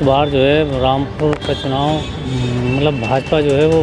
इस बार जो है रामपुर का चुनाव मतलब भाजपा जो है वो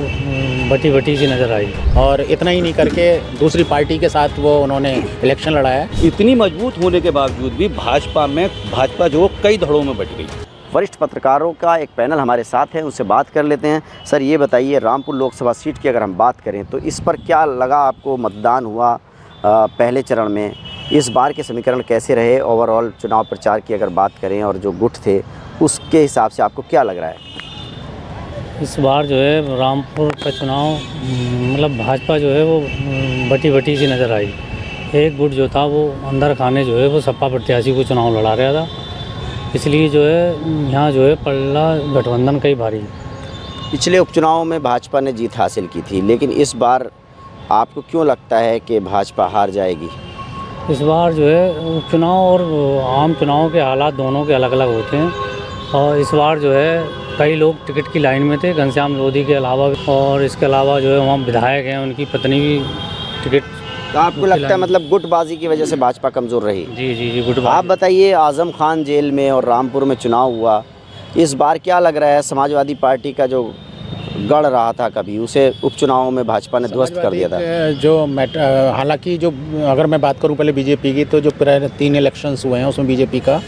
बटी बटी सी नज़र आई और इतना ही नहीं करके दूसरी पार्टी के साथ वो उन्होंने इलेक्शन लड़ाया है। इतनी मजबूत होने के बावजूद भी भाजपा जो कई धड़ों में बट गई। वरिष्ठ पत्रकारों का एक पैनल हमारे साथ है, उससे बात कर लेते हैं। सर ये बताइए, रामपुर लोकसभा सीट की अगर हम बात करें तो इस पर क्या लगा आपको? मतदान हुआ पहले चरण में, इस बार के समीकरण कैसे रहे? ओवरऑल चुनाव प्रचार की अगर बात करें और जो गुट थे उसके हिसाब से आपको क्या लग रहा है? इस बार जो है रामपुर का चुनाव मतलब भाजपा जो है वो बटी बटी सी नज़र आई। एक गुट जो था वो अंदर खाने जो है वो सपा प्रत्याशी को चुनाव लड़ा रहा था, इसलिए जो है यहाँ जो है पल्ला गठबंधन का ही भारी है। पिछले उपचुनाव में भाजपा ने जीत हासिल की थी, लेकिन इस बार आपको क्यों लगता है कि भाजपा हार जाएगी? इस बार जो है उपचुनाव और आम चुनाव के हालात दोनों के अलग अलग होते हैं, और इस बार जो है कई लोग टिकट की लाइन में थे, घनश्याम लोधी के अलावा, और इसके अलावा जो है वहाँ विधायक हैं उनकी पत्नी भी टिकट। तो आपको लगता है मतलब गुटबाजी की वजह से भाजपा कमज़ोर रही? जी गुटबाजी। आप बताइए, आज़म खान जेल में और रामपुर में चुनाव हुआ, इस बार क्या लग रहा है? समाजवादी पार्टी का जो गढ़ रहा था कभी, उसे उपचुनाव में भाजपा ने ध्वस्त कर दिया था। जो हालांकि जो अगर मैं बात करूं पहले बीजेपी की, तो जो 3 इलेक्शंस हुए हैं उसमें बीजेपी का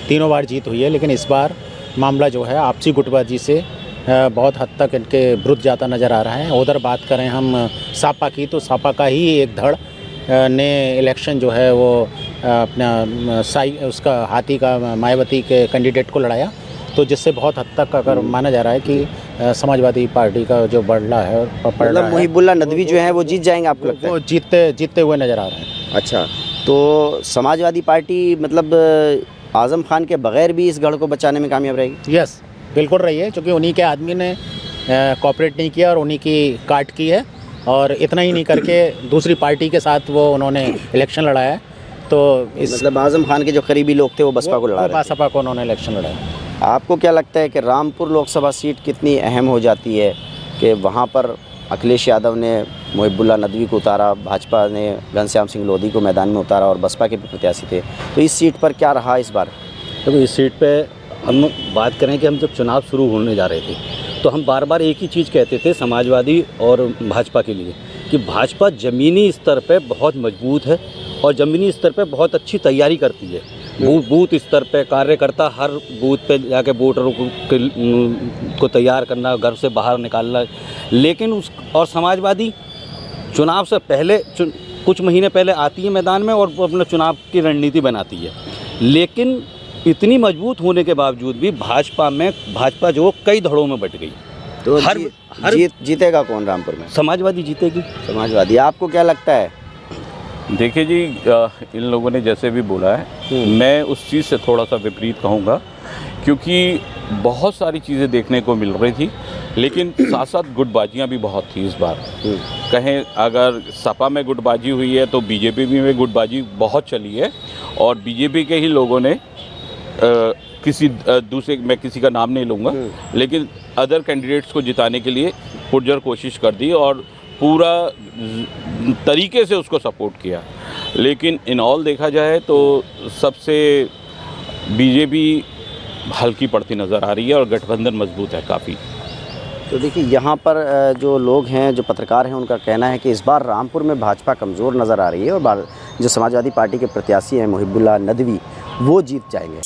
3 बार जीत हुई है, लेकिन इस बार मामला जो है आपसी गुटबाजी से बहुत हद तक इनके विरुद्ध जाता नज़र आ रहा है। उधर बात करें हम सापा की, तो सापा का ही एक धड़ ने इलेक्शन जो है वो अपना उसका हाथी का मायावती के कैंडिडेट को लड़ाया, तो जिससे बहुत हद तक अगर माना जा रहा है कि समाजवादी पार्टी का जो बढ़ला है मतलब मुहिबुल्लाह नदवी जो है वो जीत जाएंगे, आपको लगता है? वो जीतते हुए नज़र आ रहे हैं। अच्छा, तो समाजवादी पार्टी मतलब आज़म खान के बगैर भी इस गढ़ को बचाने में कामयाब रहेगी? यस, बिल्कुल रही है, क्योंकि उन्हीं के आदमी ने कोऑपरेट नहीं किया और उन्हीं की काट की है, और इतना ही नहीं करके दूसरी पार्टी के साथ वो उन्होंने इलेक्शन लड़ाया है। तो इस मतलब आज़म खान के जो करीबी लोग थे वो बसपा को लड़ा रहे थे। बसपा को उन्होंने इलेक्शन लड़ाया। आपको क्या लगता है कि रामपुर लोकसभा सीट कितनी अहम हो जाती है कि वहाँ पर अखिलेश यादव ने मुहिबुल्लाह नदवी को उतारा, भाजपा ने घनश्याम सिंह लोधी को मैदान में उतारा और बसपा के भी प्रत्याशी थे, तो इस सीट पर क्या रहा इस बार? देखो, इस सीट पे हम बात करें कि हम जब चुनाव शुरू होने जा रहे थे तो हम बार बार एक ही चीज़ कहते थे समाजवादी और भाजपा के लिए, कि भाजपा ज़मीनी स्तर पे बहुत मजबूत है और ज़मीनी स्तर पे बहुत अच्छी तैयारी करती है। बूथ स्तर पे कार्यकर्ता हर बूथ पे जाके वोटरों को तैयार करना, घर से बाहर निकालना, लेकिन और समाजवादी चुनाव से पहले कुछ महीने पहले आती है मैदान में और अपने चुनाव की रणनीति बनाती है, लेकिन इतनी मजबूत होने के बावजूद भी भाजपा जो कई धड़ों में बट गई। तो जीतेगा कौन रामपुर में? समाजवादी जीतेगी। समाजवादी। आपको क्या लगता है? देखिए जी, इन लोगों ने जैसे भी बोला है, मैं उस चीज़ से थोड़ा सा विपरीत कहूँगा, क्योंकि बहुत सारी चीज़ें देखने को मिल रही थी, लेकिन साथ साथ गुटबाजियाँ भी बहुत थी इस बार। कहें अगर सपा में गुटबाजी हुई है तो बीजेपी में गुटबाजी बहुत चली है, और बीजेपी के ही लोगों ने किसी दूसरे, मैं किसी का नाम नहीं लूँगा, लेकिन अदर कैंडिडेट्स को जिताने के लिए पुरजोर कोशिश कर दी और पूरा तरीके से उसको सपोर्ट किया। लेकिन इन ऑल देखा जाए तो सबसे बीजेपी हल्की पड़ती नज़र आ रही है और गठबंधन मजबूत है काफ़ी। तो देखिए, यहाँ पर जो लोग हैं, जो पत्रकार हैं, उनका कहना है कि इस बार रामपुर में भाजपा कमज़ोर नज़र आ रही है और जो समाजवादी पार्टी के प्रत्याशी हैं मुहिबुल्लाह नदवी, वो जीत जाएंगे।